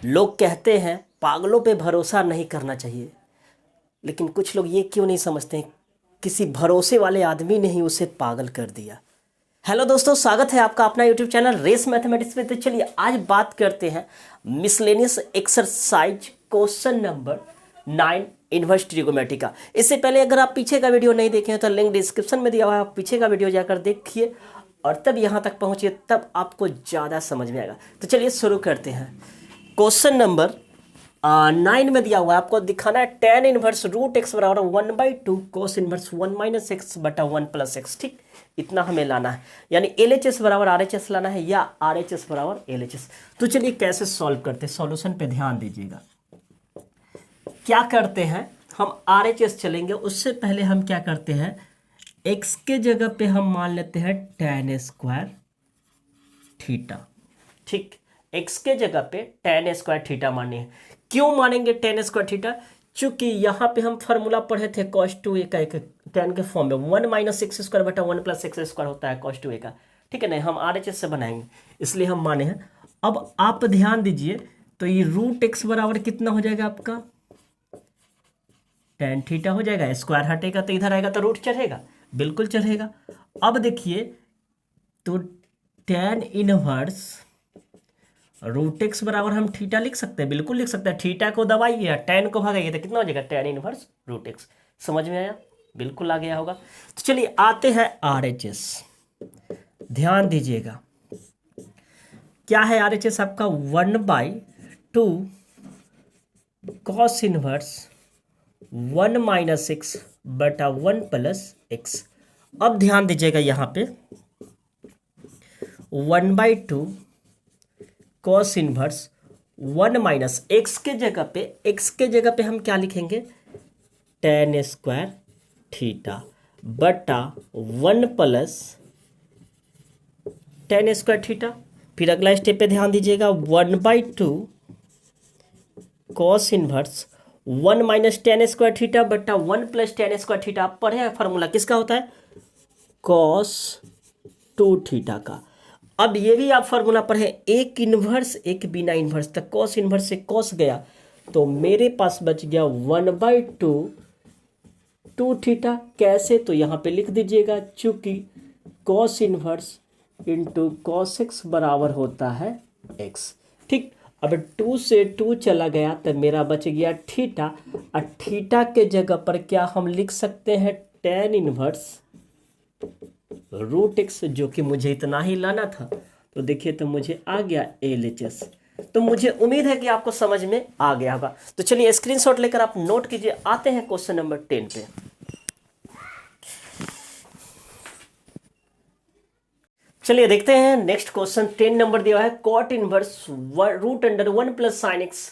लोग कहते हैं पागलों पे भरोसा नहीं करना चाहिए, लेकिन कुछ लोग ये क्यों नहीं समझते हैं, किसी भरोसे वाले आदमी ने ही उसे पागल कर दिया। हेलो दोस्तों, स्वागत है आपका अपना यूट्यूब चैनल रेस मैथमेटिक्स पे। तो चलिए आज बात करते हैं miscellaneous exercise question number 9 inverse trigonometry का। इससे पहले अगर आप पीछे का वीडियो नहीं देखे हैं तो लिंक डिस्क्रिप्शन में दिया हुआ है, आप पीछे का वीडियो जाकर देखिए और तब यहाँ तक पहुँचिए, तब आपको ज़्यादा समझ में आएगा। तो चलिए शुरू करते हैं। क्वेश्चन नंबर 9 में दिया हुआ है, आपको दिखाना है tan इनवर्स रूट एक्स बराबर 1/2 कोस इनवर्स 1 माइनस एक्स बटा 1 प्लस एक्स। ठीक, इतना हमें लाना है, यानी LHS बराबर RHS लाना है या RHS बराबर LHS। तो चलिए कैसे सॉल्व करते हैं, सॉल्यूशन पे ध्यान दीजिएगा। क्या करते हैं, हम RHS चलेंगे, उससे पहले हम क्या करते हैं, x के जगह पे हम मान लेते हैं tan स्क्वायर थीटा। ठीक, x के जगह पे tan स्क्वायर थीटा माने हैं। क्यों मानेंगे tan स्क्वायर थीटा? चूंकि यहाँ पे हम फार्मूला पढ़े थे cos 2a का, एक tan के फॉर्म में 1 माइनस एक्स स्क्वायर बटा 1 प्लस एक्स स्क्वायर होता है cos 2a का। ठीक है, नहीं हम RHS से बनाएंगे, इसलिए हम माने हैं। अब आप ध्यान दीजिए, तो ये रूट एक्स बराबर कितना हो जाएगा आपका, tan थीटा हो जाएगा। स्क्वायर हटेगा तो इधर आएगा तो रूट चढ़ेगा, बिल्कुल चढ़ेगा। अब देखिए, तो tan इनवर्स रूट एक्स बराबर हम थीटा लिख सकते हैं, बिल्कुल लिख सकते हैं। थीटा को दबाइए, tan को भगाइए तो कितना हो जाएगा, tan इनवर्स रूट एक्स। समझ में आया? बिल्कुल आ गया होगा। तो चलिए आते हैं RHS, ध्यान दीजिएगा। क्या है RHS आपका, 1/2 कॉस इनवर्स 1 माइनस एक्स बटा 1 प्लस एक्स। अब ध्यान दीजिएगा, यहाँ पे 1/2 कॉस इनवर्स 1 माइनस एक्स के जगह पे हम क्या लिखेंगे, tan स्क्वायर थीटा बटा 1 प्लस tan स्क्वायर थीटा। फिर अगला स्टेप पे ध्यान दीजिएगा, 1/2 cos inverse 1 minus tan square theta बटा 1 प्लस tan स्क्वायर थीटा। आप पढ़े हैं फार्मूला किसका होता है, cos 2 थीटा का। अब ये भी आप फार्मूला पढ़े, एक इन्वर्स एक बिना इन्वर्स, तक कॉस इन्वर्स से कॉस गया तो मेरे पास बच गया 1/2 2 थीटा। कैसे, तो यहाँ पे लिख दीजिएगा, चूंकि cos inverse into cos x बराबर होता है एक्स। ठीक, अब 2 से 2 चला गया तो मेरा बच गया थीटा, और थीटा के जगह पर क्या हम लिख सकते हैं, tan इनवर्स रूट एक्स, जो कि मुझे इतना ही लाना था। तो देखिए, तो मुझे आ गया LHS। तो मुझे उम्मीद है कि आपको समझ में आ गया होगा। तो चलिए स्क्रीनशॉट लेकर आप नोट कीजिए। आते हैं क्वेश्चन नंबर 10 पे। चलिए देखते हैं नेक्स्ट क्वेश्चन। 10 नंबर दिया है, cot inverse root under 1 plus sine x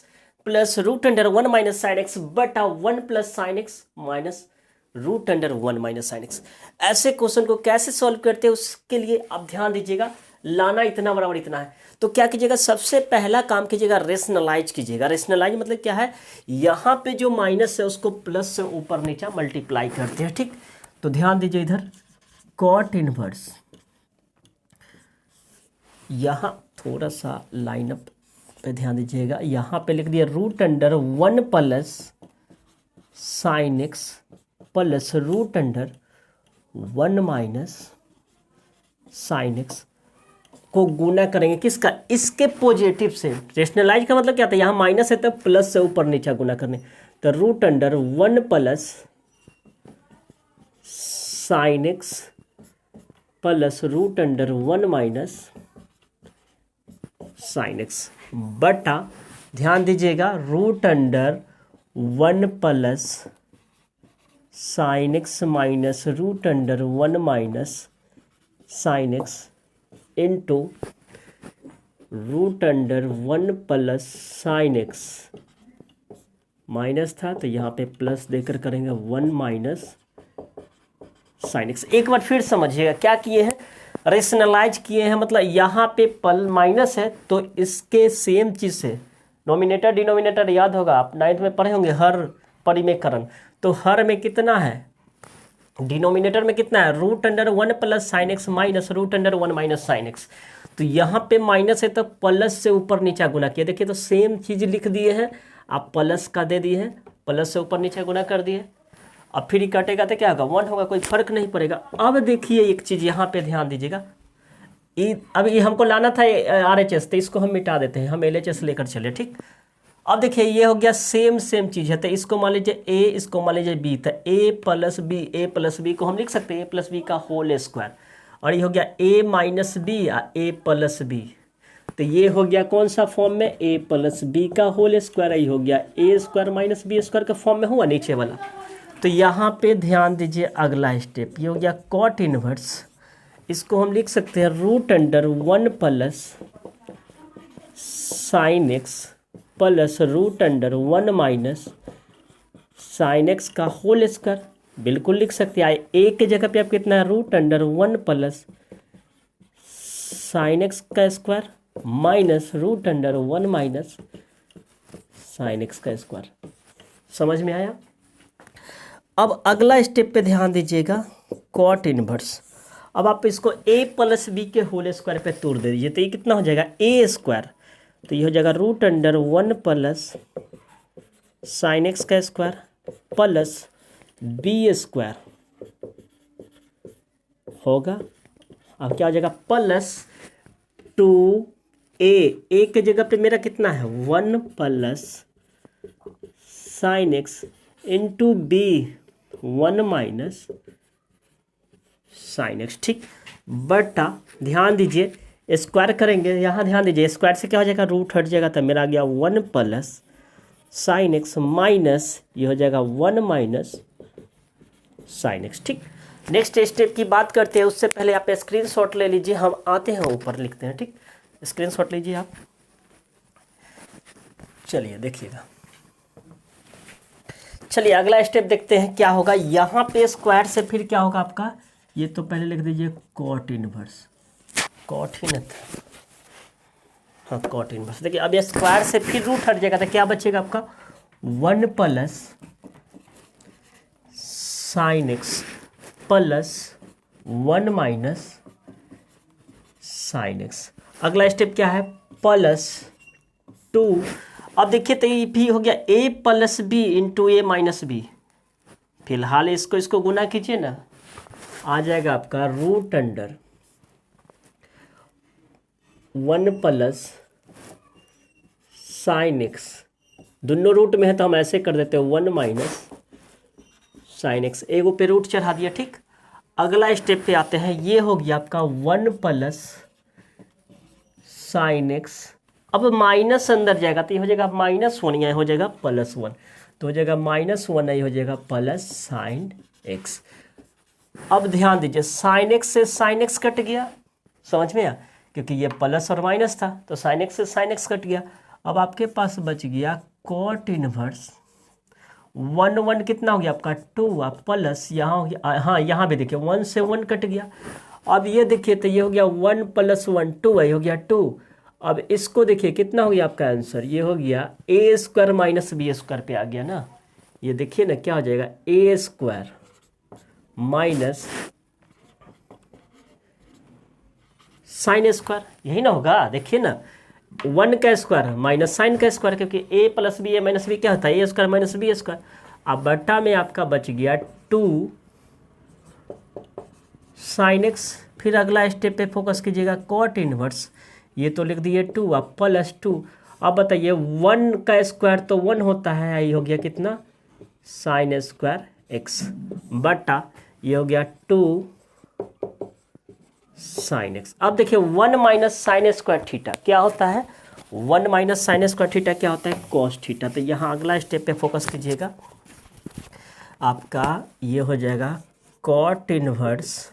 plus root under 1 minus sine x बटा 1 plus sine x minus root under 1 minus sine x. ऐसे क्वेश्चन को कैसे सॉल्व करते हैं, उसके लिए आप ध्यान दीजिएगा। लाना इतना बराबर इतना है, तो क्या कीजिएगा, सबसे पहला काम कीजिएगा, रेशनलाइज कीजिएगा। रेशनलाइज मतलब क्या है, यहाँ पे जो माइनस है उसको प्लस से ऊपर नीचे मल्टीप्लाई करते हैं। ठीक, तो ध्यान दीजिए, इधर कॉट इनवर्स, यहाँ थोड़ा सा लाइन अप पे ध्यान दीजिएगा, यहाँ पे लिख दिया root under 1 plus sine x plus root under 1 minus sine x को गुना करेंगे किसका, इसके पॉजिटिव से। रेशनलाइज का मतलब क्या था, यहाँ माइनस है तो प्लस से ऊपर नीचे गुना करने, तो root under 1 plus sine x plus root under 1 minus sine x बटा, ध्यान दीजिएगा, root under 1 plus sine x minus root under 1 minus sine x into root under 1 plus sine x, minus था तो यहाँ पे प्लस देकर करेंगे 1 माइनस साइन एक्स। एक बार फिर समझिएगा क्या किए हैं, रेशनलाइज किए हैं, मतलब यहाँ पे पल माइनस है तो इसके सेम चीज़ से नोमिनेटर डिनोमिनेटर याद होगा, आप 9th में पढ़े होंगे, हर परिमेयकरण। तो हर में कितना है, डिनोमिनेटर में कितना है, root under 1 plus sine x minus root under 1 minus sine x. तो यहाँ पे माइनस है तो प्लस से ऊपर नीचा गुना किया, देखिए तो सेम चीज़ लिख दिए हैं, आप प्लस का दे दिए हैं, प्लस से ऊपर नीचा गुना कर दिए। अब फिर ही कटेगा तो क्या होगा, 1 होगा, कोई फर्क नहीं पड़ेगा। अब देखिए एक चीज़ यहाँ पे ध्यान दीजिएगा, अब ये हमको लाना था RHS, तो इसको हम मिटा देते हैं, हम LHS लेकर चले, ठीक। अब देखिए ये हो गया सेम चीज़ है, तो इसको मान लीजिए A, इसको मान लीजिए B, तो A प्लस बी को हम लिख सकते हैं A प्लस बी का होल स्क्वायर, और ये हो गया A माइनस बी या A प्लस बी। तो ये हो गया कौन सा फॉर्म में, A प्लस बी का होल स्क्वायर, ये हो गया A square minus B square का फॉर्म में हुआ नीचे वाला। तो यहाँ पे ध्यान दीजिए अगला स्टेप, ये हो गया कॉट इनवर्स, इसको हम लिख सकते हैं √1 plus sine x plus √1 minus sine x का होल स्क्वायर, बिल्कुल लिख सकते हैं। ए के जगह पे आप कितना है, √1 प्लस साइन एक्स का square minus √1 minus sine x का स्क्वायर। समझ में आया? अब अगला स्टेप पे ध्यान दीजिएगा, कॉट इनवर्स। अब आप इसको A प्लस बी के होल स्क्वायर पे तोड़ दे दीजिए, तो ये कितना हो जाएगा, A स्क्वायर, तो ये हो जाएगा √1 प्लस साइन एक्स का स्क्वायर प्लस बी स्क्वायर होगा। अब क्या हो जाएगा, प्लस 2A के जगह पे मेरा कितना है, 1 plus sine x into B 1 minus sine x, ठीक। बटा ध्यान दीजिए स्क्वायर करेंगे, यहाँ ध्यान दीजिए स्क्वायर से क्या हो जाएगा, रूट हट जाएगा, तो मेरा आ गया 1 प्लस साइन एक्स माइनस ये हो जाएगा 1 माइनस साइन एक्स, ठीक। नेक्स्ट स्टेप की बात करते हैं, उससे पहले आप स्क्रीनशॉट ले लीजिए, हम आते हैं ऊपर लिखते हैं, ठीक। स्क्रीनशॉट लीजिए आप, चलिए देखिएगा। चलिए अगला स्टेप देखते हैं क्या होगा। यहाँ पे स्क्वायर से फिर क्या होगा आपका, ये तो पहले लिख दीजिए कॉट इनवर्स, कॉट ही न था, हाँ कॉट इनवर्स। देखिए अब ये स्क्वायर से फिर रूट हट जाएगा, तो क्या बचेगा आपका, 1 plus sine x plus 1 minus sine x. अगला स्टेप क्या है, प्लस 2। अब देखिए तो ये भी हो गया A plus B into A minus B, फिलहाल इसको गुना कीजिए ना, आ जाएगा आपका √1 प्लस साइन एक्स, दोनों रूट में है तो हम ऐसे कर देते हैं 1 माइनस साइन एक्स, एगो पे रूट चढ़ा दिया, ठीक। अगला स्टेप पे आते हैं, ये हो गया आपका 1 प्लस साइन एक्स, अब माइनस अंदर जाएगा तो ये हो जाएगा -1, यहाँ हो जाएगा +1, तो हो जाएगा -1, ये हो जाएगा प्लस साइन एक्स। अब ध्यान दीजिए साइन एक्स से साइन एक्स कट गया, समझ में आया, क्योंकि ये प्लस और माइनस था, तो साइन एक्स से साइन एक्स कट गया। अब आपके पास बच गया कॉट इनवर्स 1 कितना हो गया आपका 2, आप प्लस यहाँ हो गया, हाँ यहाँ भी देखिए 1 से 1 कट गया। अब ये देखिए तो ये हो गया 1 + 1 2, ये हो गया 2। अब इसको देखिए कितना हो गया आपका आंसर, ये हो गया A square minus B square पे आ गया ना, ये देखिए ना क्या हो जाएगा, A square minus sine square, यही ना होगा, देखिए ना 1 का स्क्वायर माइनस साइन का स्क्वायर, क्योंकि A plus B A minus B क्या होता है, A square minus B square. अब बटा में आपका बच गया 2 साइन एक्स। फिर अगला स्टेप पे फोकस कीजिएगा, कॉट इनवर्स, ये तो लिख दिए 2, अब प्लस 2। अब बताइए 1 का स्क्वायर तो 1 होता है, ये हो गया कितना, साइन स्क्वायर एक्स, बटा ये हो गया 2 साइन एक्स। अब देखिए 1 माइनस साइन स्क्वायर थीटा क्या होता है, 1 माइनस साइन स्क्वायर थीटा क्या होता है, कॉस थीटा। तो यहाँ अगला स्टेप पे फोकस कीजिएगा, आपका ये हो जाएगा कॉट इनवर्स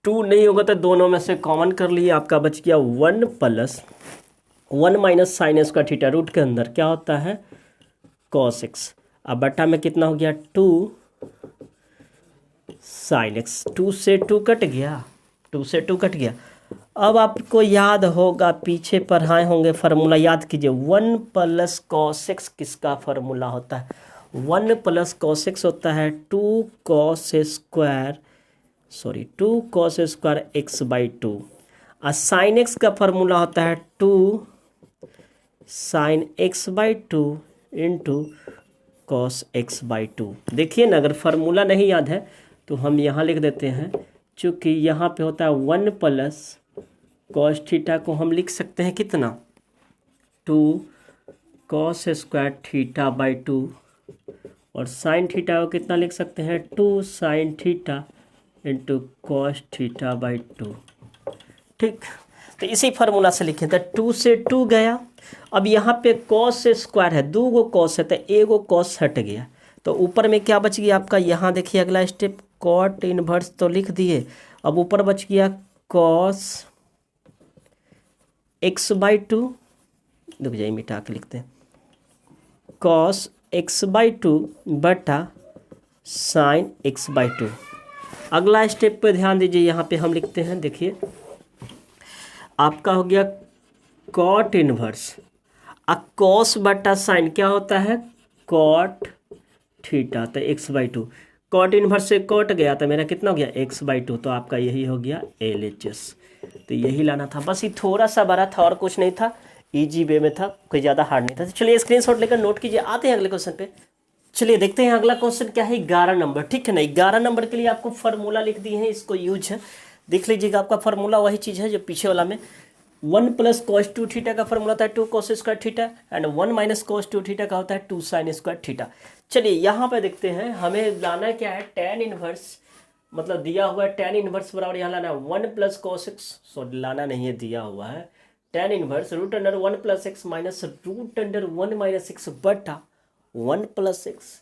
2 नहीं होगा तो दोनों में से कॉमन कर लिए, आपका बच गया 1 + 1 माइनस साइन स्क्वायर थीटा, रूट के अंदर क्या होता है कॉस एक्स। अब बटा में कितना हो गया 2 साइन एक्स, 2 से 2 कट गया, 2 से 2 कट गया। अब आपको याद होगा, पीछे पढ़ाए होंगे, फार्मूला याद कीजिए, 1 + cos x किसका फार्मूला होता है, 1 + cos x होता है 2 cos² x/2। और साइन एक्स का फॉर्मूला होता है 2 sine x by 2 into cos x by 2। देखिए ना, अगर फार्मूला नहीं याद है तो हम यहाँ लिख देते हैं। चूँकि यहाँ पे होता है 1 प्लस कॉस थीटा को हम लिख सकते हैं कितना, 2 कॉस स्क्वायर थीटा बाई 2, और साइन थीटा को कितना लिख सकते हैं, 2 sine theta into cos theta by 2। ठीक, तो इसी फार्मूला से लिखे थे। 2 से 2 गया। अब यहाँ पे कॉस स्क्वायर है, 2 गो कॉस है तो एगो कॉस हट गया, तो ऊपर में क्या बच गया आपका, यहाँ देखिए अगला स्टेप कॉट इनवर्स तो लिख दिए। अब ऊपर बच गया कॉस एक्स बाई 2, रुक जाइए मिटा के लिखते हैं, कॉस एक्स बाई 2 बटा साइन एक्स बाई 2। अगला स्टेप पे ध्यान दीजिए, यहाँ पे हम लिखते हैं, देखिए आपका हो गया कॉट इनवर्स, कॉस बटा साइन क्या होता है, कॉट थीटा, तो एक्स बाई 2। कॉट इनवर्स से कॉट गया तो मेरा कितना हो गया, एक्स बाई 2, तो आपका यही हो गया LHS। तो यही लाना था, बस ये थोड़ा सा बड़ा था और कुछ नहीं था, इजी वे में था, कोई ज़्यादा हार्ड नहीं था। तो चलिए स्क्रीनशॉट लेकर नोट कीजिए। आते हैं अगले क्वेश्चन पे। चलिए देखते हैं अगला क्वेश्चन क्या है, 11 नंबर। ठीक है ना, 11 नंबर के लिए आपको फार्मूला लिख दिए हैं, इसको यूज है, देख लीजिएगा। आपका फार्मूला वही चीज़ है जो पीछे वाला में 1 प्लस कॉस 2 थीटा का फार्मूला होता है 2 cos square theta, and 1 minus cos 2 theta का होता है 2 साइन स्क्वायर थीटा। चलिए यहाँ पे देखते हैं, हमें लाना क्या है, tan इनवर्स, मतलब दिया हुआ है tan इनवर्स बराबर यहाँ लाना है 1 प्लस कॉस एक्स, सॉरी लाना नहीं है, दिया हुआ है tan inverse root under 1 plus x minus root under 1 minus x बटा 1 plus x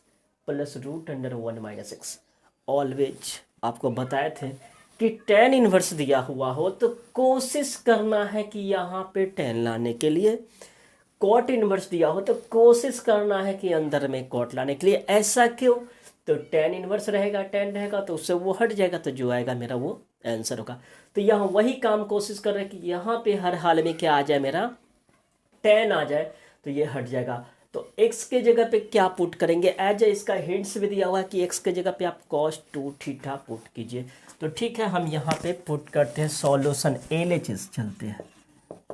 plus root under 1 minus x. Always आपको बताए थे कि tan इनवर्स दिया हुआ हो तो कोशिश करना है कि यहाँ पे tan लाने के लिए, कॉट इनवर्स दिया हो तो कोशिश करना है कि अंदर में कॉट लाने के लिए। ऐसा क्यों, तो tan इनवर्स रहेगा, tan रहेगा तो उससे वो हट जाएगा, तो जो आएगा मेरा वो आंसर होगा। तो यहाँ वही काम कोशिश कर रहे हैं कि यहाँ पे हर हाल में क्या आ जाए, मेरा tan आ जाए, तो ये हट जाएगा। तो x के जगह पे क्या पुट करेंगे, एज इसका हिंट्स भी दिया हुआ है कि x के जगह पे आप cos 2 थीटा पुट कीजिए। तो ठीक है, हम यहाँ पे पुट करते हैं सॉल्यूशन, LHS चलते हैं।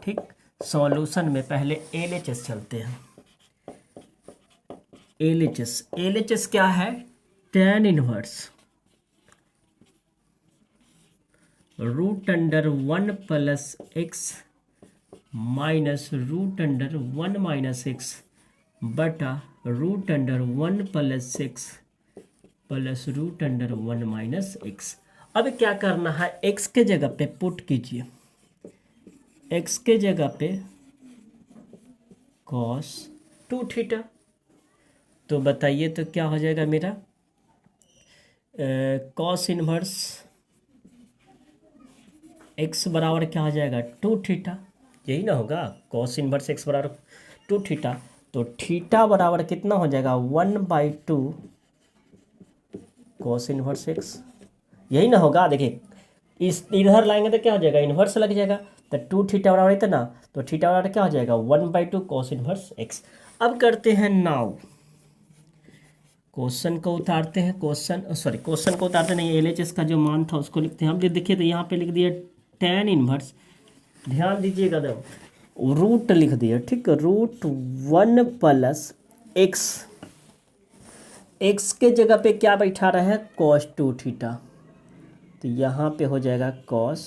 ठीक, सॉल्यूशन में पहले LHS चलते हैं। LHS क्या है, tan inverse root under 1 plus x minus root under 1 minus x बटा root under 1 plus x plus root under 1 minus x. अब क्या करना है, x के जगह पे पुट कीजिए, x के जगह पे cos 2 थीटा, तो बताइए तो क्या हो जाएगा मेरा, cos इनवर्स x बराबर क्या हो जाएगा, 2 थीटा, यही ना होगा, cos इनवर्स x बराबर 2 थीटा, तो थीटा बराबर कितना हो जाएगा, 1/2 cos इनवर्स x, यही ना होगा। देखिए इस इधर लाएंगे तो क्या हो जाएगा, इन्वर्स लग जाएगा, तो 2 थीटा बराबर इतना, तो थीटा बराबर क्या हो जाएगा, 1/2 cos इनवर्स x। अब करते हैं नाउ, क्वेश्चन को उतारते हैं, क्वेश्चन को उतारते नहीं, LHS का जो मान था उसको लिखते हैं हम। देखिए तो यहाँ पे लिख दिया tan इनवर्स, ध्यान दीजिएगा, रूट लिख दिया, ठीक, रूट 1 प्लस एक्स के जगह पे क्या बैठा रहा है, cos 2 थीटा, तो यहाँ पे हो जाएगा cos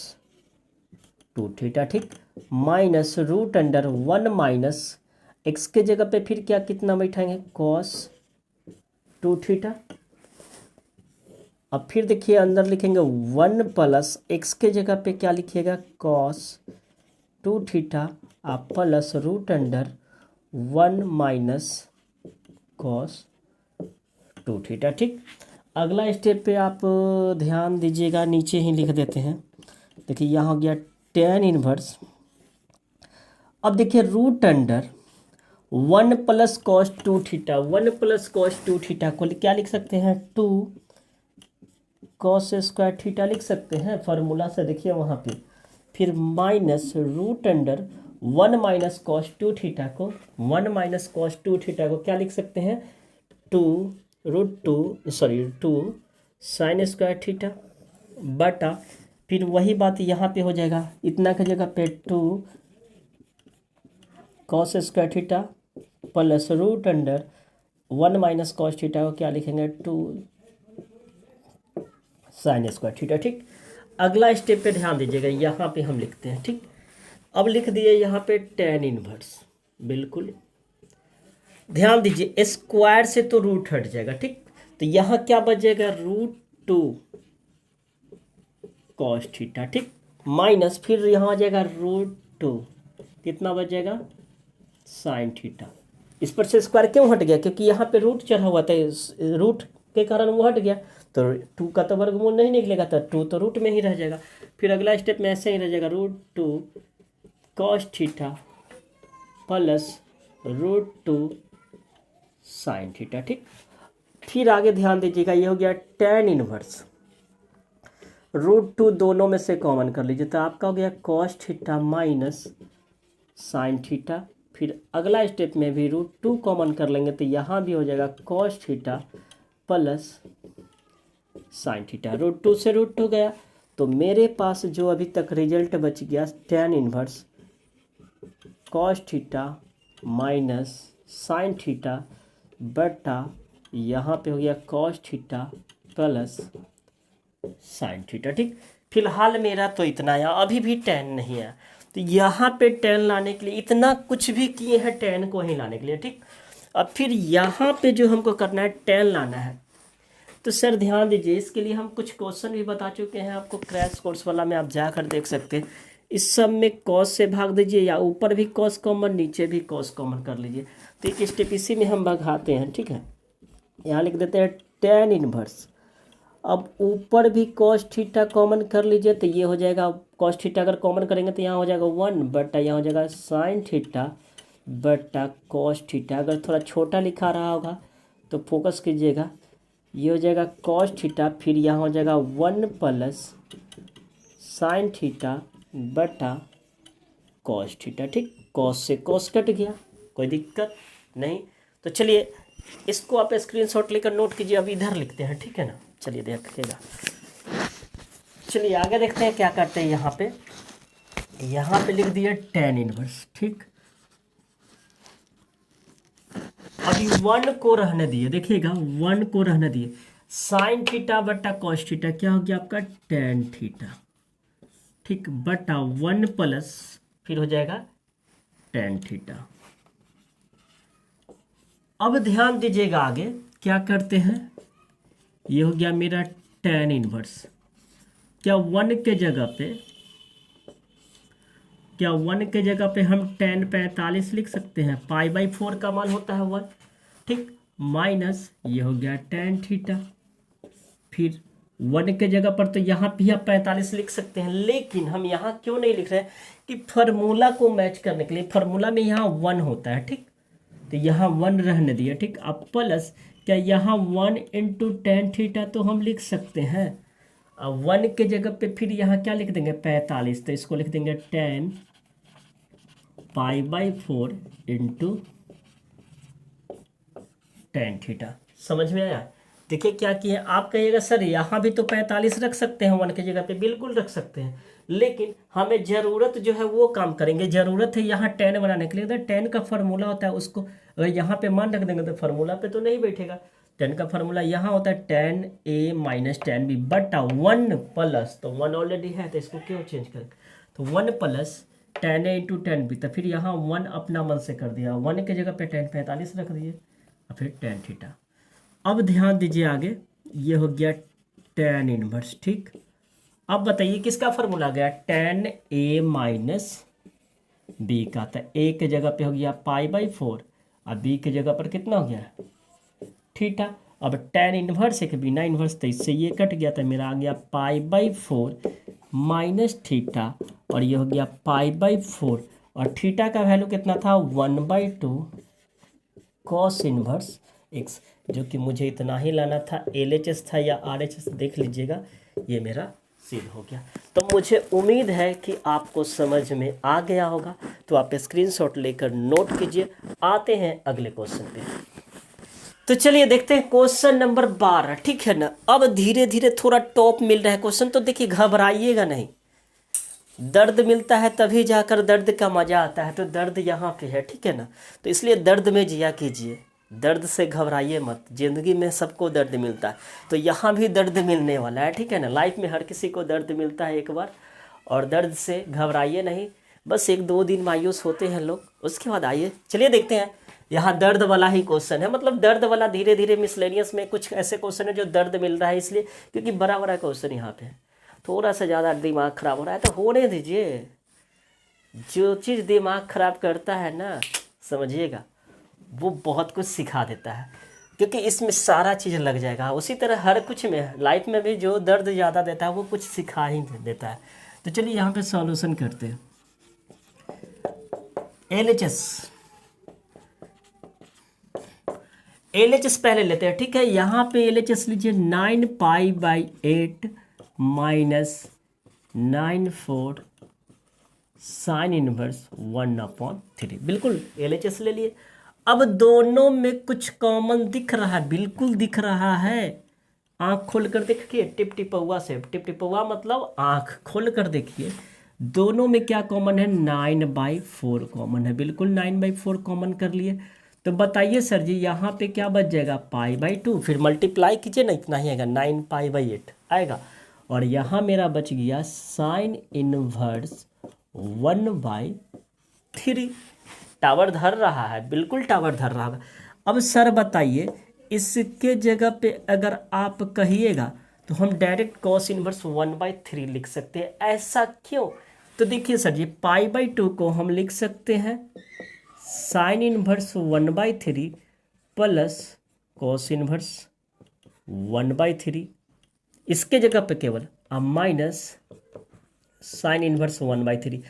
2 थीटा, ठीक, minus root under 1 minus x के जगह पे फिर क्या कितना बैठाएंगे, cos 2 थीटा। अब फिर देखिए अंदर लिखेंगे 1 प्लस एक्स के जगह पे क्या लिखिएगा, cos 2 थीटा आप plus root under 1 minus cos 2 theta, ठीक। अगला स्टेप पे आप ध्यान दीजिएगा, नीचे ही लिख देते हैं। देखिए यहाँ हो गया tan इनवर्स, अब देखिए root under 1 plus cos 2 theta, 1 plus cos 2 theta को क्या लिख सकते हैं, 2 cos स्क्वायर थीटा लिख सकते हैं फार्मूला से, देखिए वहाँ पे, फिर minus root under 1 minus cos 2 theta को, 1 माइनस cos 2 थीटा को क्या लिख सकते हैं, 2 साइन स्क्वायर थीटा बटा फिर वही बात यहाँ पे हो जाएगा, इतना की जगह पे 2 cos square theta plus root under 1 minus cos theta को क्या लिखेंगे 2 साइन स्क्वायर थीटा। ठीक, अगला स्टेप पे ध्यान दीजिएगा, यहाँ पे हम लिखते हैं। ठीक, अब लिख दिए यहाँ पे tan इनवर्स, बिल्कुल ध्यान दीजिए, स्क्वायर से तो रूट हट जाएगा। ठीक, तो यहाँ क्या बचेगा √2 कॉस थीटा। ठीक, माइनस फिर यहाँ आ जाएगा √2, कितना बचेगा साइन थीटा। इस पर से स्क्वायर क्यों हट गया, क्योंकि यहाँ पे रूट चढ़ा हुआ था, रूट के कारण वो हट गया, तो 2 का तो वर्गमूल नहीं निकलेगा, तो 2 तो रूट में ही रह जाएगा। फिर अगला स्टेप में ऐसे ही रह जाएगा √2 cos theta plus √2 sine theta. ठीक, फिर आगे ध्यान दीजिएगा, ये हो गया tan इनवर्स, √2 दोनों में से कॉमन कर लीजिए, तो आपका हो गया cos theta minus sine theta. फिर अगला स्टेप में भी √2 कॉमन कर लेंगे, तो यहाँ भी हो जाएगा cos theta plus sine theta. √2 से √2 गया, तो मेरे पास जो अभी तक रिजल्ट बच गया tan inverse cos theta minus sine theta बटा यहाँ पे हो गया cos theta plus sine theta. ठीक, फिलहाल मेरा तो इतना आया, अभी भी tan नहीं आया, तो यहाँ पे tan लाने के लिए इतना कुछ भी किए हैं tan को ही लाने के लिए। ठीक, अब फिर यहाँ पे जो हमको करना है tan लाना है, तो सर ध्यान दीजिए, इसके लिए हम कुछ क्वेश्चन भी बता चुके हैं आपको, क्रैश कोर्स वाला में आप जाकर देख सकते हैं। इस सब में कॉस से भाग दीजिए, या ऊपर भी कॉस कॉमन नीचे भी कॉस कॉमन कर लीजिए, तो एक स्टेप इसी में हम भगाते हैं। ठीक है, यहाँ लिख देते हैं tan इनवर्स, अब ऊपर भी कॉस थीटा कॉमन कर लीजिए, तो ये हो जाएगा कॉस थीटा अगर कॉमन करेंगे तो यहाँ हो जाएगा 1 बटा यहाँ हो जाएगा साइन थीटा बटा कॉस थीटा। अगर थोड़ा छोटा लिखा रहा होगा तो फोकस कीजिएगा, ये हो जाएगा कॉस थीटा, फिर यहाँ हो जाएगा 1 प्लस साइन थीटा बटा कॉस थीटा। ठीक, कॉस से कॉस कट गया, कोई दिक्कत नहीं। तो चलिए इसको आप स्क्रीनशॉट लेकर नोट कीजिए, अब इधर लिखते हैं, ठीक है ना। चलिए देखिएगा, चलिए आगे देखते हैं क्या करते हैं। यहाँ पे लिख दिया tan इनवर्स। ठीक, अभी 1 को रहने दिए, देखिएगा 1 को रहने दिए, साइन थीटा बटा कॉस थीटा क्या हो गया आपका tan थीटा। ठीक, बटा 1 प्लस फिर हो जाएगा tan थीटा। अब ध्यान दीजिएगा आगे क्या करते हैं, ये हो गया मेरा tan इनवर्स, क्या 1 के जगह पे हम tan 45 लिख सकते हैं, π/4 का मान होता है 1। ठीक, माइनस ये हो गया tan थीटा, फिर 1 के जगह पर तो यहाँ भी आप 45 लिख सकते हैं, लेकिन हम यहाँ क्यों नहीं लिख रहे हैं कि फार्मूला को मैच करने के लिए, फार्मूला में यहाँ 1 होता है। ठीक, तो यहाँ 1 रहने दिया। ठीक, अब प्लस क्या यहाँ 1 × tan थीटा तो हम लिख सकते हैं, अब 1 के जगह पे फिर यहाँ क्या लिख देंगे 45, तो इसको लिख देंगे tan π/4 × tan थीटा। समझ में आया। देखिए क्या किए, आप कहिएगा सर यहाँ भी तो 45 रख सकते हैं 1 की जगह पे, बिल्कुल रख सकते हैं, लेकिन हमें ज़रूरत जो है वो काम करेंगे। ज़रूरत है यहाँ tan बनाने के लिए, तो tan का फार्मूला होता है, उसको अगर यहाँ पे मान रख देंगे तो फार्मूला पे तो नहीं बैठेगा। tan का फार्मूला यहाँ होता है tan A minus tan B बटा 1 प्लस, तो 1 ऑलरेडी है तो इसको क्यों चेंज करें, तो 1 plus tan A × tan B, तो फिर यहाँ 1 अपना मन से कर दिया, 1 की जगह पे tan 45 रख दिए और फिर tan थीटा। अब ध्यान दीजिए आगे, ये हो गया tan इनवर्स। ठीक, अब बताइए किसका फार्मूला गया tan A माइनस B का, तो A के जगह पे हो गया π/4 और B के जगह पर कितना हो गया थीटा। अब tan इनवर्स है कि बिना इनवर्स, तो इससे ये कट गया, तो मेरा आ गया π/4 माइनस थीटा, और ये हो गया π/4, और थीटा का वैल्यू कितना था 1/2 कॉस इनवर्स x, जो कि मुझे इतना ही लाना था, LHS था या RHS देख लीजिएगा, ये मेरा सिद्ध हो गया। तो मुझे उम्मीद है कि आपको समझ में आ गया होगा, तो आप स्क्रीनशॉट लेकर नोट कीजिए। आते हैं अगले क्वेश्चन पे। तो चलिए देखते हैं क्वेश्चन नंबर 12, ठीक है ना। अब धीरे धीरे थोड़ा टॉप मिल रहा है क्वेश्चन, तो देखिए घबराइएगा नहीं। दर्द मिलता है तभी जाकर दर्द का मजा आता है, तो दर्द यहाँ पे है, ठीक है ना। तो इसलिए दर्द में जिया कीजिए, दर्द से घबराइए मत। जिंदगी में सबको दर्द मिलता है, तो यहाँ भी दर्द मिलने वाला है, ठीक है ना। लाइफ में हर किसी को दर्द मिलता है एक बार, और दर्द से घबराइए नहीं। बस 1-2 दिन मायूस होते हैं लोग, उसके बाद आइए चलिए देखते हैं। यहाँ दर्द वाला ही क्वेश्चन है, मतलब दर्द वाला। धीरे धीरे मिसलेनियस में कुछ ऐसे क्वेश्चन है जो दर्द मिल रहा है, इसलिए क्योंकि बड़ा बड़ा क्वेश्चन यहाँ पे है। थोड़ा सा ज़्यादा दिमाग ख़राब हो रहा है तो होने दीजिए। जो चीज़ दिमाग ख़राब करता है ना, समझिएगा, वो बहुत कुछ सिखा देता है, क्योंकि इसमें सारा चीज़ लग जाएगा। उसी तरह हर कुछ में, लाइफ में भी जो दर्द ज़्यादा देता है वो कुछ सिखा ही देता है। तो चलिए यहाँ पे सॉल्यूशन करते हैं। LHS पहले लेते हैं, ठीक है। यहाँ पे LHS लीजिए 9π/8 - 9/4 साइन इनवर्स 1/3। बिल्कुल LHS ले लिए। अब दोनों में कुछ कॉमन दिख रहा है, बिल्कुल दिख रहा है। आँख खोल कर देखिए, टिप टिपौआ से, टिप टिपौआ मतलब आँख खोल कर देखिए। दोनों में क्या कॉमन है? 9/4 कॉमन है। बिल्कुल 9/4 कॉमन कर लिए। तो बताइए सर जी, यहाँ पे क्या बच जाएगा? π/2। फिर मल्टीप्लाई कीजिए ना, इतना ही आएगा, 9π/8 आएगा। और यहाँ मेरा बच गया साइन इनवर्स 1/3। टावर धर रहा है, बिल्कुल टावर धर रहा है। अब सर बताइए, इसके जगह पे अगर आप कहिएगा तो हम डायरेक्ट कॉस इनवर्स 1/3 लिख सकते हैं। ऐसा क्यों? तो देखिए सर जी, π/2 को हम लिख सकते हैं sine inverse 1/3 plus cos inverse 1/3। इसके जगह पे केवल माइनस साइन इनवर्स 1/3।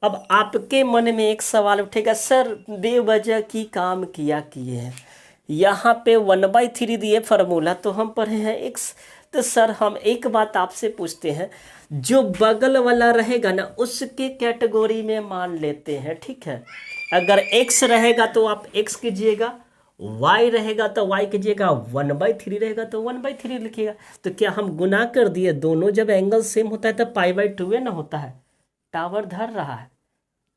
अब आपके मन में एक सवाल उठेगा, सर बेवजह की काम किया किए हैं, यहाँ पे 1/3 दिए फार्मूला, तो हम पढ़े हैं x। तो सर हम एक बात आपसे पूछते हैं, जो बगल वाला रहेगा ना उसके कैटेगरी में मान लेते हैं, ठीक है। अगर x रहेगा तो आप x कीजिएगा, y रहेगा तो y कीजिएगा, 1/3 रहेगा तो 1/3 लिखिएगा। तो क्या हम गुना कर दिए? दोनों जब एंगल सेम होता है तो π/2 ना होता है। टावर धर रहा है?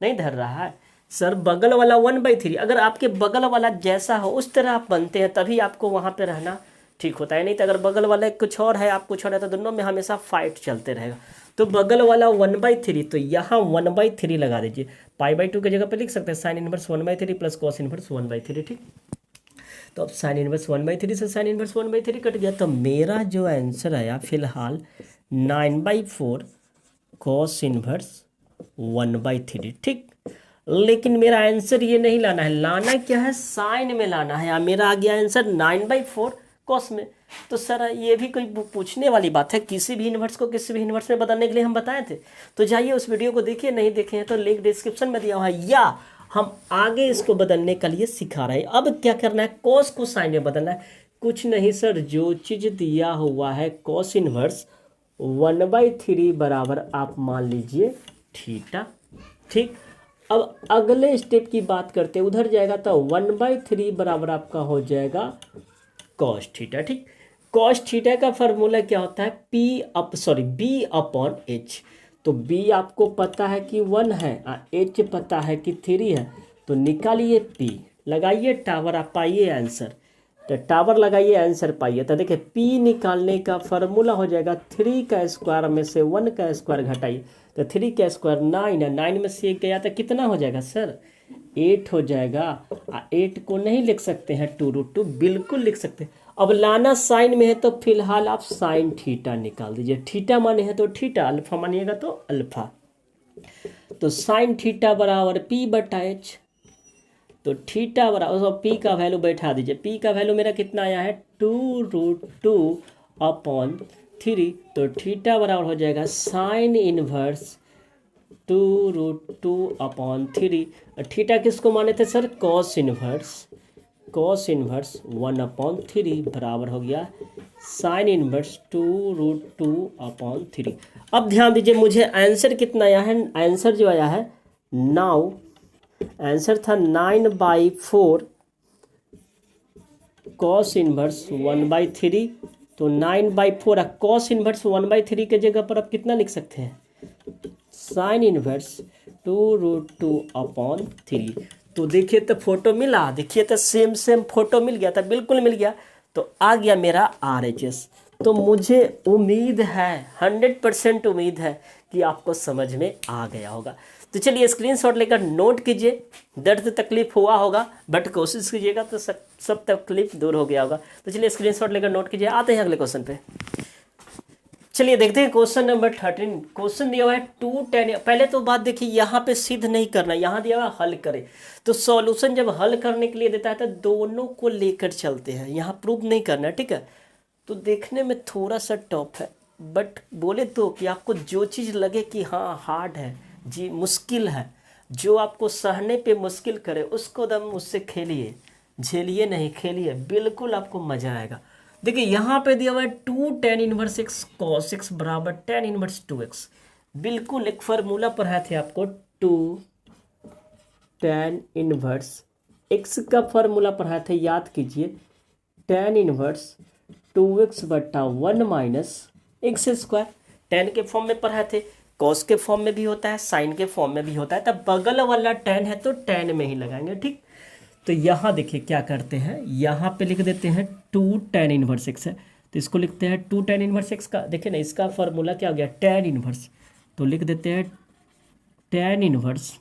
नहीं धर रहा है सर। बगल वाला 1/3, अगर आपके बगल वाला जैसा हो उस तरह आप बनते हैं, तभी आपको वहाँ पे रहना ठीक होता है। नहीं तो अगर बगल वाला कुछ और है, आप कुछ और है, तो दोनों में हमेशा फाइट चलते रहेगा। तो बगल वाला 1/3, तो यहाँ 1/3 लगा दीजिए। π/2 की जगह पे लिख सकते हैं sine inverse 1/3 plus cos inverse 1/3, ठीक। तो अब साइन इनवर्स 1/3 से साइन इनवर्स 1/3 कट गया। तो मेरा जो आंसर आया फिलहाल 9/4 कॉस इनवर्स 1/3, ठीक। लेकिन मेरा आंसर ये नहीं लाना है, लाना क्या है? साइन में लाना है। मेरा आ गया आंसर 9/4 कॉस में। तो सर ये भी कोई पूछने वाली बात है? किसी भी इन्वर्स को किसी भी इन्वर्स में बदलने के लिए हम बताए थे। तो जाइए उस वीडियो को देखिए, नहीं देखे हैं तो लिंक डिस्क्रिप्शन में दिया हुआ है, या हम आगे इसको बदलने के लिए सिखा रहे हैं। अब क्या करना है? कॉस को साइन में बदलना है। कुछ नहीं सर, जो चीज़ दिया हुआ है कॉस इनवर्स 1/3 बराबर आप मान लीजिए थीटा, ठीक। अब अगले स्टेप की बात करते हैं, उधर जाएगा तो 1/3 बराबर आपका हो जाएगा कॉस थीटा, ठीक। कॉस थीटा का फार्मूला क्या होता है? B/H। तो B आपको पता है कि 1 है, H पता है कि 3 है, तो निकालिए P, लगाइए टावर, आप पाइए आंसर। तो टावर लगाइए, आंसर पाइए। तो देखिए P निकालने का फार्मूला हो जाएगा 3 का स्क्वायर में से 1 का स्क्वायर घटाइए, तो 3 का स्क्वायर 9 है, 9 में से 1 गया तो कितना हो जाएगा सर? 8 हो जाएगा। 8 को नहीं लिख सकते हैं 2√2? बिल्कुल लिख सकते हैं। अब लाना साइन में है तो फिलहाल आप साइन थीटा निकाल दीजिए। थीटा माने है तो थीटा, अल्फा मानिएगा तो अल्फा। तो साइन थीटा बराबर P/H। तो थीटा बराबर P का वैल्यू बैठा दीजिए। P का वैल्यू मेरा कितना आया है? 2√2/3। तो थीटा बराबर हो जाएगा साइन इनवर्स 2√2/3। थीटा किसको माने थे सर? कॉस इनवर्स 1/3 बराबर हो गया साइन इनवर्स 2√2/3। अब ध्यान दीजिए, मुझे आंसर कितना आया है? आंसर जो आया है नाउ, आंसर था 9/4 कॉस इनवर्स 1/3, तो 9/4। कॉस इनवर्स 1/3 के जगह पर आप कितना लिख सकते हैं, साइन इनवर्स 2√2/3। तो देखिए तो फोटो मिला, देखिए तो सेम सेम फोटो मिल गया था, बिल्कुल मिल गया। तो आ गया मेरा RHS। तो मुझे उम्मीद है, 100% उम्मीद है कि आपको समझ में आ गया होगा। तो चलिए स्क्रीनशॉट लेकर नोट कीजिए। दर्द तकलीफ हुआ होगा बट कोशिश कीजिएगा तो सब तकलीफ दूर हो गया होगा। तो चलिए स्क्रीनशॉट लेकर नोट कीजिए। आते हैं अगले क्वेश्चन पे। चलिए देखते हैं क्वेश्चन नंबर 13। क्वेश्चन दिया हुआ है 2tan। पहले तो बात देखिए, यहाँ पे सिद्ध नहीं करना, यहाँ दिया हुआ है हल करें। तो सॉल्यूशन जब हल करने के लिए देता है तो दोनों को लेकर चलते हैं, यहाँ प्रूव नहीं करना, ठीक है। तो देखने में थोड़ा सा टफ है, बट बोले तो कि आपको जो चीज़ लगे कि हाँ हार्ड है जी, मुश्किल है, जो आपको सहने पे मुश्किल करे उसको दम उससे खेलिए, झेलिए नहीं खेलिए, बिल्कुल आपको मज़ा आएगा। देखिए यहाँ पे दिया हुआ है 2tan−1x cos x बराबर tan−2x। बिल्कुल एक फार्मूला पढ़ाए थे आपको, 2tan−1x का फार्मूला पढ़ाए थे, याद कीजिए। tan−2x/1 - tan के फॉर्म में पढ़ाए थे, cos के फॉर्म में भी होता है, साइन के फॉर्म में भी होता है। तब बगल वाला tan है तो tan में ही लगाएंगे, ठीक। तो यहाँ देखिए क्या करते हैं, यहाँ पे लिख देते हैं 2tan−1x है, तो इसको लिखते हैं 2tan−1x का। देखिए ना इसका फार्मूला क्या हो गया, tan इनवर्स। तो लिख देते हैं tan−1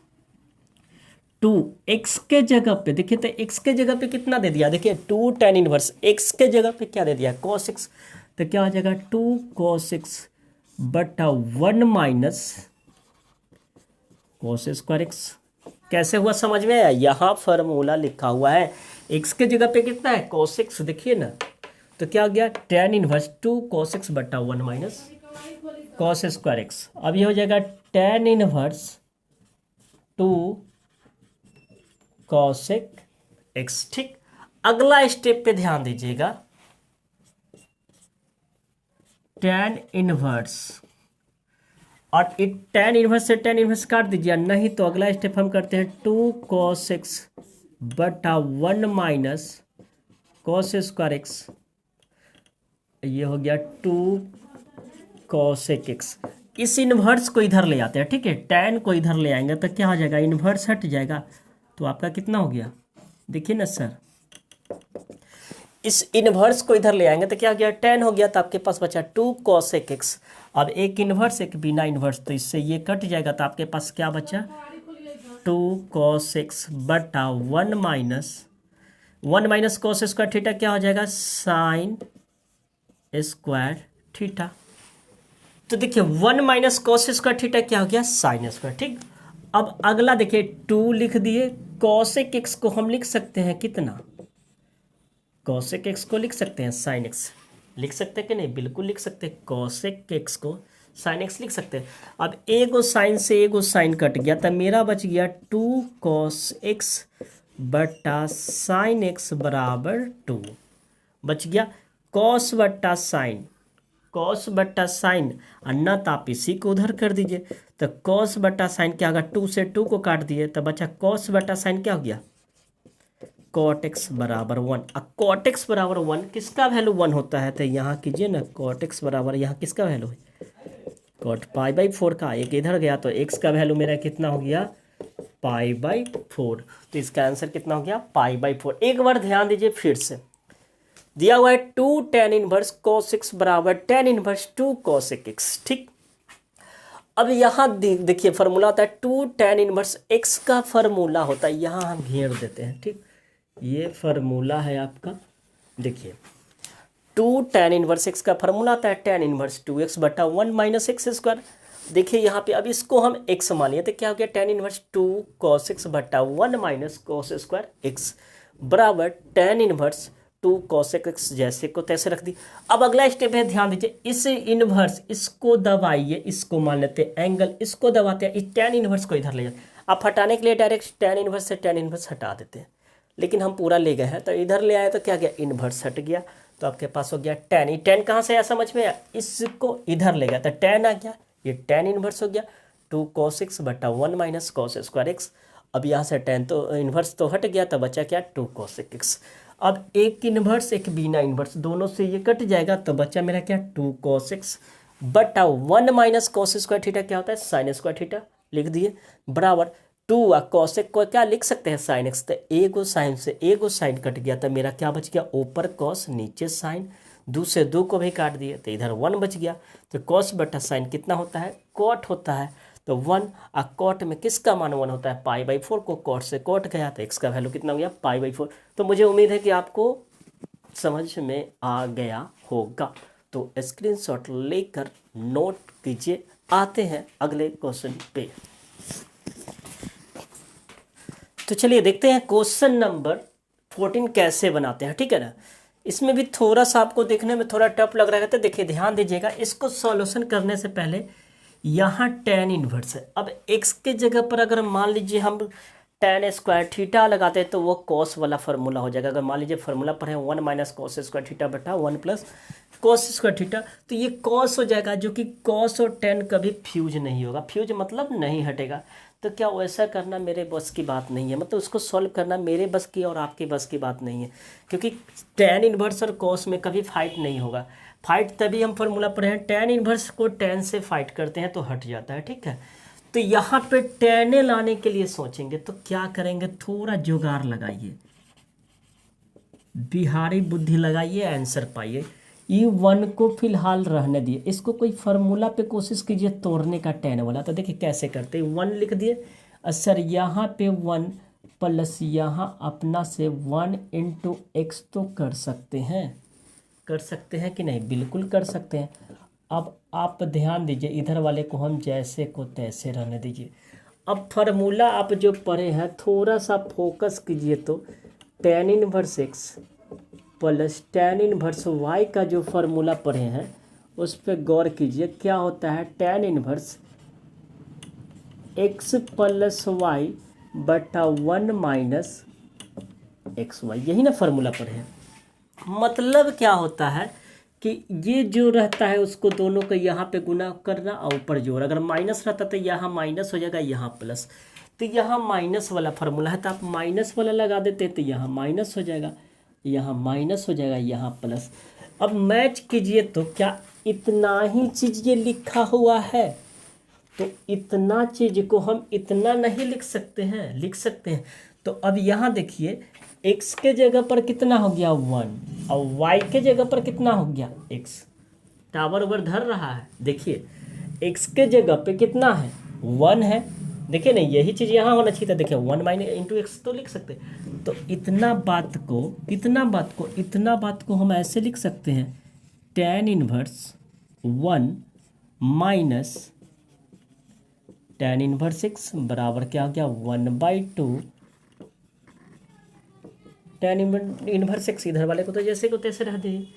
2x के जगह पे, देखिए तो x के जगह पे कितना दे दिया, देखिए 2tan−1 x के जगह पे क्या दे दिया, cos x। तो क्या हो जाएगा 2 cos x/1 - cos²x। कैसे हुआ समझ में आया, यहाँ फार्मूला लिखा हुआ है, x के जगह पे कितना है, cos x, देखिए ना। तो क्या हो गया tan−1 2 cos x/1 - cos²x। अब ये हो जाएगा tan−1 2 cos x, ठीक। अगला स्टेप पे ध्यान दीजिएगा, tan−1 और tan−1 से tan−1 काट दीजिए, नहीं तो अगला स्टेप हम करते हैं 2 cos x/1 - cos²x। ये हो गया 2 cos x। इस इन्वर्स को इधर ले आते हैं, ठीक है, tan को इधर ले आएंगे तो क्या हो जाएगा, इन्वर्स हट जाएगा। तो आपका कितना हो गया, देखिए ना सर, इस इन्वर्स को इधर ले आएंगे तो क्या हो गया, tan हो गया। तो आपके पास बचा 2 cos x। अब एक इन्वर्स एक बिना इन्वर्स, तो इससे ये कट जाएगा, तो आपके पास क्या बचा, 2 cos x/1 - cos² थीटा क्या हो जाएगा, sin² थीटा। तो देखिए 1 - cos² थीटा क्या हो गया, sin², ठीक। अब अगला देखिए 2 लिख दिए, cos x को हम लिख सकते हैं कितना, cos x को लिख सकते हैं sin x, लिख सकते हैं कि नहीं, बिल्कुल लिख सकते हैं, cos x को sin x लिख सकते हैं। अब एगो साइन से एगो साइन कट गया, तो मेरा बच गया 2 cos x/sin x बराबर 2 बच गया। cos/sin, cos/sin अन्ना तो आप इसी को उधर कर दीजिए। तो cos/sin क्या होगा, 2 से 2 को काट दिए तो बचा cos/sin क्या हो गया, cot x बराबर 1। अब cot x बराबर 1 किसका वैल्यू 1 होता है, तो यहाँ कीजिए ना, cot x बराबर यहाँ किसका वैल्यू है, cot π/4 का। एक इधर गया तो x का वैल्यू मेरा कितना हो गया, π/4। तो इसका आंसर कितना हो गया, π/4। एक बार ध्यान दीजिए फिर से, दिया हुआ है 2 tan−1 cos x बराबर tan−1 2 cos x, ठीक। अब यहाँ देखिए फार्मूला होता है 2 tan−1 x का फार्मूला होता है, यहाँ हम घेर देते हैं, ठीक। ये फार्मूला है आपका, देखिए 2 tan−1 x का फार्मूला आता है tan−1 2x/1 - x²। देखिए यहाँ पे अब इसको हम x मान लिया, तो क्या हो गया tan−1 2 cos x/1 - cos²x बराबर tan−1 2 cos x, जैसे को तैसे रख दी। अब अगला स्टेप है, ध्यान दीजिए, इस इन्वर्स इसको दबाइए, इसको मान लेते हैं एंगल, इसको दबाते हैं, इस tan−1 को इधर ले जाते हैं। आप हटाने के लिए डायरेक्ट tan−1 से tan−1 हटा देते हैं, लेकिन हम पूरा ले गए हैं तो इधर ले आए तो क्या गया, इन्वर्स हट गया। तो आपके पास हो गया tan। ये tan कहाँ से आया समझ में आया, इसको इधर ले गया तो tan आ गया, ये tan−1 हो गया 2 cos x/1 - cos²x। अब यहाँ से tan तो इन्वर्स तो हट गया, तो बचा क्या 2 cos x। अब एक इन्वर्स एक बिना इन्वर्स, दोनों से ये कट जाएगा तो बच्चा मेरा क्या 2 cos x बटा 1 माइनस कॉस स्क्वायर थीटा क्या होता है साइन स्क्वायर थीटा, लिख दिए बराबर 2 cos x को क्या लिख सकते हैं साइन एक्स, तो एगो साइन से एगो साइन कट गया तो मेरा क्या बच गया ऊपर कॉस नीचे साइन, 2 से 2 को भी काट दिए तो इधर 1 बच गया। तो कॉस बटा साइन कितना होता है कॉट होता है, तो 1 और कॉट में किसका मान 1 होता है π/4 को कॉट से कॉट गया तो x का वैल्यू कितना हो गया π/4। तो मुझे उम्मीद है कि आपको समझ में आ गया होगा, तो स्क्रीनशॉट लेकर नोट कीजिए। आते हैं अगले क्वेश्चन पे। तो चलिए देखते हैं क्वेश्चन नंबर 14 कैसे बनाते हैं, ठीक है ना। इसमें भी थोड़ा सा आपको देखने में थोड़ा टफ लग रहा है, तो देखिए ध्यान दीजिएगा। इसको सॉल्यूशन करने से पहले यहाँ tan इन्वर्स है। अब x के जगह पर अगर मान लीजिए हम tan स्क्वायर थीटा लगाते हैं तो वो cos वाला फार्मूला हो जाएगा। अगर मान लीजिए फार्मूला पर है 1 माइनस कॉस स्क्वायर थीटा बटा 1 प्लस कॉस स्क्वायर थीटा, तो ये cos हो जाएगा, जो कि cos और tan कभी फ्यूज नहीं होगा। फ्यूज मतलब नहीं हटेगा। तो क्या वैसा करना मेरे बस की बात नहीं है, मतलब उसको सॉल्व करना मेरे बस की और आपके बस की बात नहीं है, क्योंकि tan इन्वर्स और cos में कभी फाइट नहीं होगा। फाइट तभी हम फार्मूला पर हैं, tan इन्वर्स को tan से फाइट करते हैं तो हट जाता है, ठीक है। तो यहाँ पे tan लाने के लिए सोचेंगे तो क्या करेंगे, थोड़ा जुगाड़ लगाइए, बिहारी बुद्धि लगाइए, आंसर पाइए। ये 1 को फिलहाल रहने दिए, इसको कोई फार्मूला पे कोशिश कीजिए तोड़ने का tan वाला। तो देखिए कैसे करते हैं, 1 लिख दिए और सर यहाँ पे 1 प्लस यहाँ अपना से 1 इंटू एक्स तो कर सकते हैं कि नहीं, बिल्कुल कर सकते हैं। अब आप ध्यान दीजिए, इधर वाले को हम जैसे को तैसे रहने दीजिए। अब फार्मूला आप जो पढ़े हैं थोड़ा सा फोकस कीजिए, तो tan inverse x plus tan inverse y का जो फार्मूला पढ़े हैं उस पर गौर कीजिए। क्या होता है tan inverse x plus y बटा 1 माइनस एक्स वाई, यही ना फार्मूला पढ़े हैं। मतलब क्या होता है कि ये जो रहता है उसको दोनों को यहाँ पे गुना करना और ऊपर जोड़, अगर माइनस रहता तो यहाँ माइनस हो जाएगा, यहाँ प्लस। तो यहाँ माइनस वाला फार्मूला है तो आप माइनस वाला लगा देते तो यहाँ माइनस हो जाएगा, यहाँ माइनस हो जाएगा, यहाँ प्लस। अब मैच कीजिए तो क्या इतना ही चीज़ ये लिखा हुआ है, तो इतना चीज़ को हम इतना नहीं लिख सकते हैं, लिख सकते हैं। तो अब यहाँ देखिए x के जगह पर कितना हो गया 1 और y के जगह पर कितना हो गया x, टावर ओवर धर रहा है। देखिए x के जगह पे कितना है 1 है, देखिए नहीं यही चीज़ यहाँ होना चाहिए था। देखिए 1 माइनस इंटू एक्स तो लिख सकते हैं। तो इतना बात को हम ऐसे लिख सकते हैं, tan inverse 1 minus tan inverse x बराबर क्या हो गया 1/2 tan इनवर्स एक्स। इधर वाले को तो जैसे को तैसे रह दीजिए।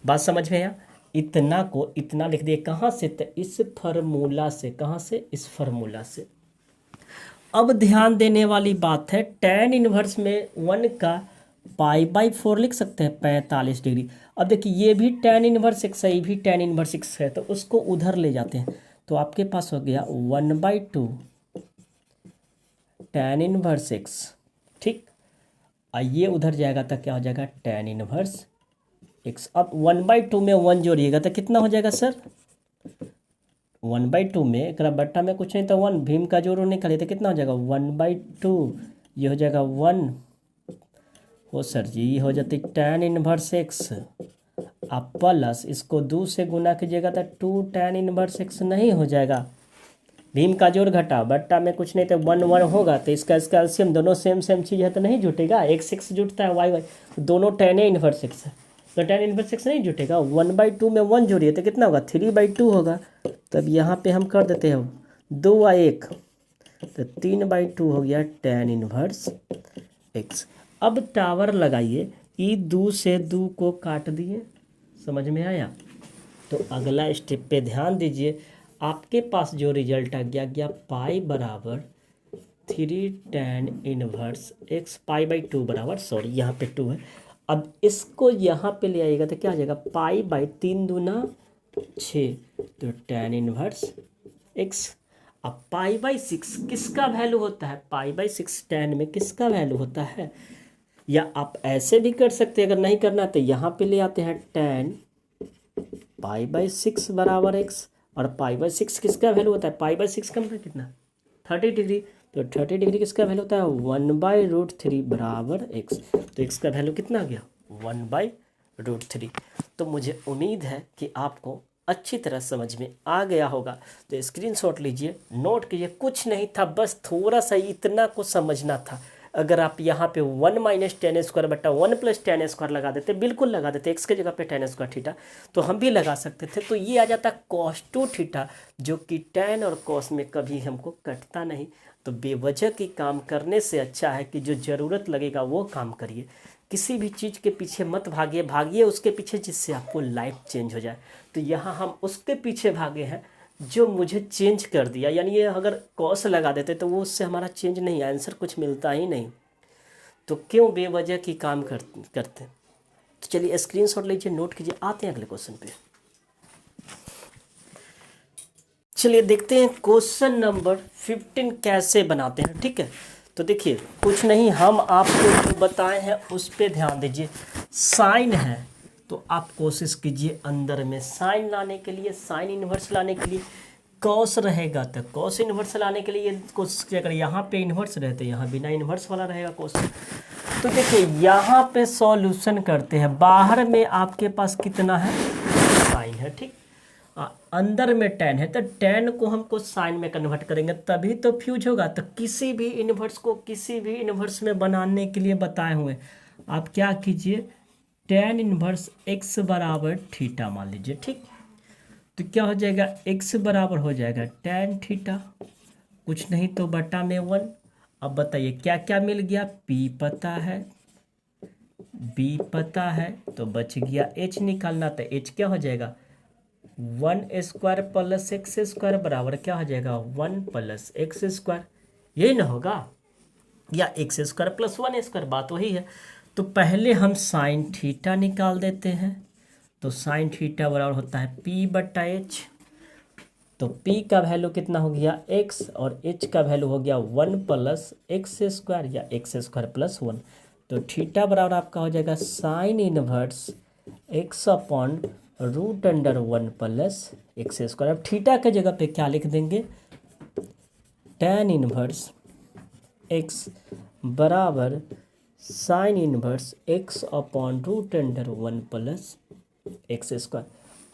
बात समझ में आया। इतना को इतना लिख दिए, कहाँ से, तो इस फार्मूला से। कहाँ से, इस फार्मूला से। अब ध्यान देने वाली बात है, tan इनवर्स में 1 का π/4 लिख सकते हैं 45 डिग्री। अब देखिए ये भी tan इनवर्स एक्स है, ये भी tan इनवर्स एक्स है, तो उसको उधर ले जाते हैं तो आपके पास हो गया 1/2 tan इनवर्स एक्स, ठीक। और ये उधर जाएगा तो क्या हो जाएगा tan इनवर्स एक्स। अब 1/2 में 1 जोड़िएगा तो कितना हो जाएगा सर, 1/2 में एक बट्टा में कुछ नहीं तो 1, भीम का जोड़ निकालिए तो कितना हो जाएगा 1/2, ये हो जाएगा 1 हो सर जी, ये हो जाती tan इनवर्स एक्स। आप प्लस इसको 2 से गुना कीजिएगा तो 2 tan इनवर्स एक्स नहीं हो जाएगा, भीम का जोड़ घटा, बट्टा में कुछ नहीं तो 1 1 होगा, तो इसका एलसीएम दोनों सेम चीज़ है तो नहीं जुटेगा। x x जुटता है y दोनों tan इनवर्स एक्स है तो tan इनवर्स एक्स नहीं जुटेगा। 1/2 में 1 जोड़िए तो कितना होगा 3/2 होगा। तब यहाँ पे हम कर देते हैं 2 और 1 तो 3/2 हो गया tan इनवर्स एक्स। अब टावर लगाइए, ई 2 से 2 को काट दिए, समझ में आया। तो अगला स्टेप पे ध्यान दीजिए, आपके पास जो रिजल्ट आ गया पाई बराबर 3 tan इनवर्स एक्स, π/2 बराबर, सॉरी यहाँ पे 2 है। अब इसको यहाँ पे ले आइएगा तो क्या आ जाएगा π/3 दूना 6, तो tan इनवर्स एक्स। अब π/6 किसका वैल्यू होता है, π/6 tan में किसका वैल्यू होता है, या आप ऐसे भी कर सकते हैं, अगर नहीं करना तो यहाँ पे ले आते हैं tan π/6 बराबर एक्स। और π/6 किसका वैल्यू होता है? π/6 का मतलब कितना? 30 डिग्री। तो 30 डिग्री किसका वैल्यू होता है? 1/√3 बराबर एक्स। तो एक्स का वैल्यू कितना आ गया? 1/√3। तो मुझे उम्मीद है कि आपको अच्छी तरह समझ में आ गया होगा। तो स्क्रीनशॉट लीजिए, नोट कीजिए। कुछ नहीं था, बस थोड़ा सा इतना को समझना था। अगर आप यहाँ पे 1 - tan स्क्वायर बटा 1 + tan स्क्वायर लगा देते, बिल्कुल लगा देते, एक्स के जगह पे tan स्क्वायर थीटा, तो हम भी लगा सकते थे। तो ये आ जाता cos 2 थीटा, जो कि tan और cos में कभी हमको कटता नहीं। तो बेवजह की काम करने से अच्छा है कि जो ज़रूरत लगेगा वो काम करिए। किसी भी चीज़ के पीछे मत भागिए, भागिए उसके पीछे जिससे आपको लाइफ चेंज हो जाए। तो यहाँ हम उसके पीछे भागे हैं जो मुझे चेंज कर दिया। यानी ये अगर कॉस लगा देते तो वो उससे हमारा चेंज नहीं, आंसर कुछ मिलता ही नहीं। तो क्यों बेवजह की काम करते। तो चलिए स्क्रीनशॉट लीजिए, नोट कीजिए, आते हैं अगले क्वेश्चन पे। चलिए देखते हैं क्वेश्चन नंबर 15 कैसे बनाते हैं। ठीक है, तो देखिए कुछ नहीं, हम आपको जो बताए हैं उस पर ध्यान दीजिए। साइन है तो आप कोशिश कीजिए अंदर में साइन लाने के लिए, साइन इन्वर्स लाने के लिए। कॉस रहेगा तो कॉस इन्वर्स लाने के लिए कोशिश कीजिए। अगर यहाँ पे इन्वर्स रहते, यहाँ बिना इन्वर्स वाला रहेगा कॉस। तो देखिए यहाँ पे सॉल्यूशन करते हैं। बाहर में आपके पास कितना है? साइन है। ठीक, अंदर में tan है, तो tan को हमको साइन में कन्वर्ट करेंगे तभी तो फ्यूज होगा। तो किसी भी इन्वर्स को किसी भी इन्वर्स में बनाने के लिए बताए हुए आप क्या कीजिए, tan इन्वर्स x बराबर थीटा मान लीजिए। ठीक, तो क्या हो जाएगा? x बराबर हो जाएगा tan थीटा, कुछ नहीं तो बटा में 1। अब बताइए क्या क्या मिल गया? p पता है, b पता है, तो बच गया h निकालना। तो h क्या हो जाएगा? 1² + x² बराबर क्या हो जाएगा? 1 + x²। यही ना होगा, या x² + 1² बात वही है। तो पहले हम साइन थीटा निकाल देते हैं। तो साइन थीटा बराबर होता है p/h। तो p का वैल्यू कितना हो गया? x, और h का वैल्यू हो गया 1 + x² या x² + 1। तो थीटा बराबर आपका हो जाएगा साइन इनवर्स x/√1 + x²। अब थीटा के जगह पे क्या लिख देंगे? tan इनवर्स x बराबर साइन इनवर्स x/√1 + x²।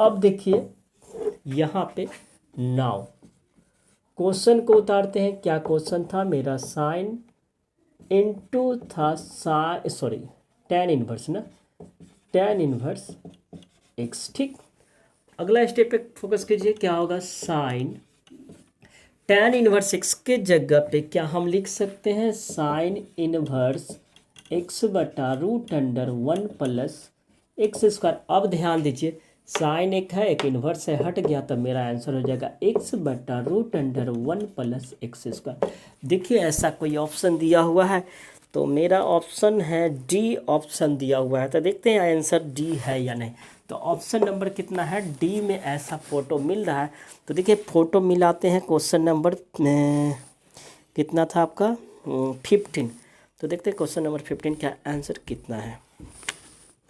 अब देखिए यहाँ पे नाउ क्वेश्चन को उतारते हैं। क्या क्वेश्चन था मेरा? साइन इनटू था tan इनवर्स ना, tan इनवर्स x। ठीक, अगला स्टेप पे फोकस कीजिए। क्या होगा? साइन tan इनवर्स x के जगह पे क्या हम लिख सकते हैं? Sine inverse x/√1 + x²। अब ध्यान दीजिए, साइन एक है, एक इन्वर्स है, हट गया, तो मेरा आंसर हो जाएगा x/√1 + x²। देखिए ऐसा कोई ऑप्शन दिया हुआ है, तो मेरा ऑप्शन है डी ऑप्शन दिया हुआ है। तो देखते हैं आंसर डी है या नहीं। तो ऑप्शन नंबर कितना है? डी में ऐसा फोटो मिल रहा है। तो देखिए फोटो मिलाते हैं। क्वेश्चन नंबर कितना था आपका? 15। तो देखते हैं क्वेश्चन नंबर 15 का आंसर कितना है।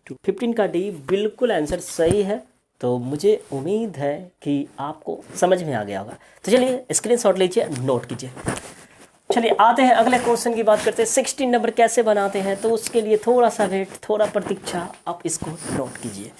15 का डी बिल्कुल आंसर सही है। तो मुझे उम्मीद है कि आपको समझ में आ गया होगा। तो चलिए स्क्रीनशॉट लीजिए, नोट कीजिए। चलिए आते हैं अगले क्वेश्चन की बात करते हैं। 16 नंबर कैसे बनाते हैं, तो उसके लिए थोड़ा सा वेट, थोड़ा प्रतीक्षा, आप इसको नोट कीजिए।